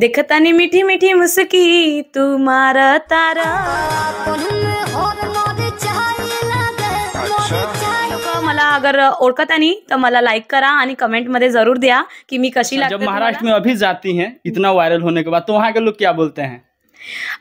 देखतानी मीठी मीठी मुस्की तुम्हारा तारा मला अगर ओळखत नाही तर मला लाईक करा आणि कमेंट मध्ये जरूर द्या कि मी कशी लागते। जब महाराष्ट्र में अभी जाती हैं इतना वायरल होने के बाद तो वहाँ के लोग क्या बोलते हैं?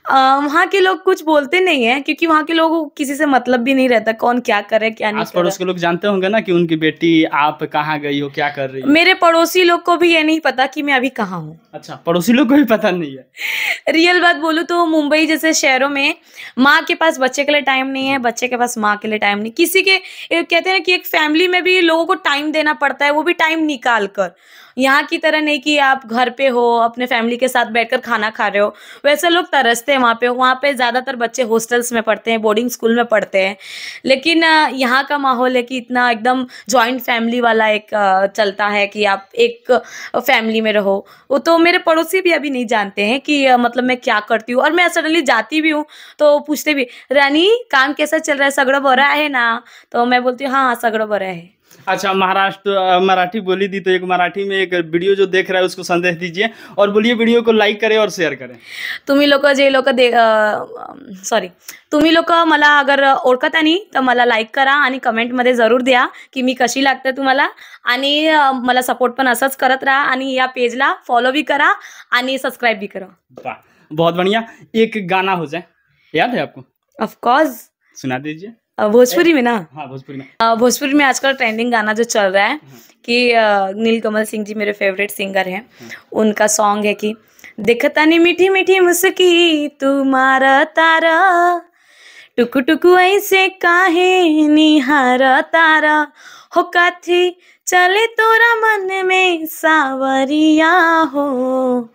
वहाँ के लोग कुछ बोलते नहीं है क्योंकि वहाँ के लोगों को किसी से मतलब भी नहीं रहता कौन क्या करे क्या नहीं। आस पड़ोस के लोग जानते होंगे ना कि उनकी बेटी आप कहाँ गई हो, क्या कर रही हो? मेरे पड़ोसी लोग को भी ये नहीं पता कि मैं अभी कहाँ हूँ। अच्छा, पड़ोसी लोग को भी पता नहीं है। रियल बात बोलूँ तो मुंबई जैसे शहरों में माँ के पास बच्चे के लिए टाइम नहीं है, बच्चे के पास माँ के लिए टाइम नहीं। किसी के कहते हैं कि एक फैमिली में भी लोगों को टाइम देना पड़ता है, वो भी टाइम निकाल कर। यहाँ की तरह नहीं कि आप घर पे हो अपने फैमिली के साथ बैठकर खाना खा रहे हो, वैसे लोग तरसते हैं वहाँ पे ज़्यादातर बच्चे हॉस्टल्स में पढ़ते हैं, बोर्डिंग स्कूल में पढ़ते हैं। लेकिन यहाँ का माहौल है कि इतना एकदम जॉइंट फैमिली वाला एक चलता है कि आप एक फैमिली में रहो। वो तो मेरे पड़ोसी भी अभी नहीं जानते हैं कि मतलब मैं क्या करती हूँ। और मैं सडनली जाती भी हूँ तो पूछते भी, रानी काम कैसा चल रहा है, सगड़ा बरा है ना? तो मैं बोलती हूँ हाँ सगड़ा बरा है। अच्छा, महाराष्ट्र मराठी बोली दी तो एक मराठी में एक वीडियो जो देख रहा है उसको संदेश दीजिए और बोलिए वीडियो को लाईक करें और शेअर करें। तुम्ही लोक तुम्ही लोक मला अगर ओळखत नाही तर मला लाईक करा आणि कमेंट मध्ये जरूर द्या की मी कशी लागते तुम्हाला, आणि मला सपोर्ट पण असंच करत राहा आणि या पेजला फॉलो भी करा आणि सब्सक्राइब भी करा। वाह, बहुत बढ़िया। एक गाना हो जाए, याद है आपको? ऑफ कोर्स, सुना दीजिए। भोजपुरी में ना? हाँ भोजपुरी में। भोजपुरी में आजकल ट्रेंडिंग गाना जो चल रहा है कि नीलकमल सिंह जी मेरे फेवरेट सिंगर हैं, उनका सॉन्ग है कि देखतानी मीठी मीठी मुस्की तुम्हारा तारा, टुकु टुकु ऐसे काहे निहारा तारा, हो काथी चले तोरा मन में सावरिया हो,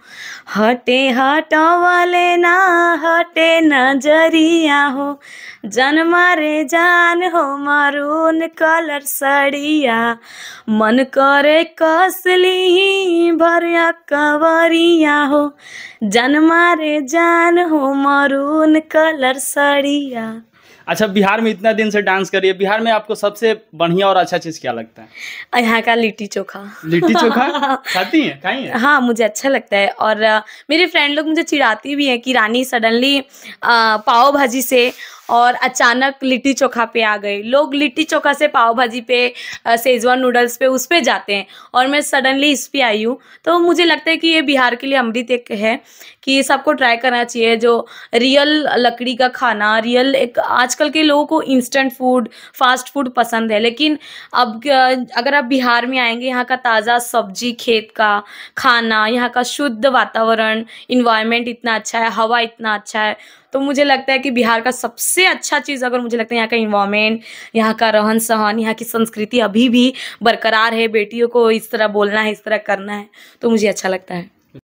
हटे हटवले ना हटे नजरिया हो, जान मारे जान हो मारून कलर सड़िया, मन करे कसली भरिया कवरिया हो, जान मारे जान हो मारून कलर सड़िया। अच्छा, बिहार में इतना दिन से डांस करिए, बिहार में आपको सबसे बढ़िया और अच्छा चीज क्या लगता है? यहाँ का लिट्टी चोखा। लिट्टी चोखा खाती हैं? खाई हैं? हाँ, मुझे अच्छा लगता है। और मेरे फ्रेंड लोग मुझे चिढ़ाती भी है कि रानी सडनली पाव भाजी से और अचानक लिट्टी चोखा पे आ गई। लोग लिट्टी चोखा से पाव भाजी पे, शेजवान नूडल्स पे, उस पे जाते हैं और मैं सडनली इस पे आई हूँ। तो मुझे लगता है कि ये बिहार के लिए अमृत एक है कि सबको ट्राई करना चाहिए। जो रियल लकड़ी का खाना, रियल एक आजकल के लोगों को इंस्टेंट फूड, फास्ट फूड पसंद है, लेकिन अब अगर आप बिहार में आएंगे, यहाँ का ताज़ा सब्जी, खेत का खाना, यहाँ का शुद्ध वातावरण, इन्वायरमेंट इतना अच्छा है, हवा इतना अच्छा है, तो मुझे लगता है कि बिहार का सबसे अच्छा चीज़, अगर मुझे लगता है यहाँ का इन्वायरमेंट, यहाँ का रहन सहन, यहाँ की संस्कृति अभी भी बरकरार है। बेटियों को इस तरह बोलना है, इस तरह करना है, तो मुझे अच्छा लगता है।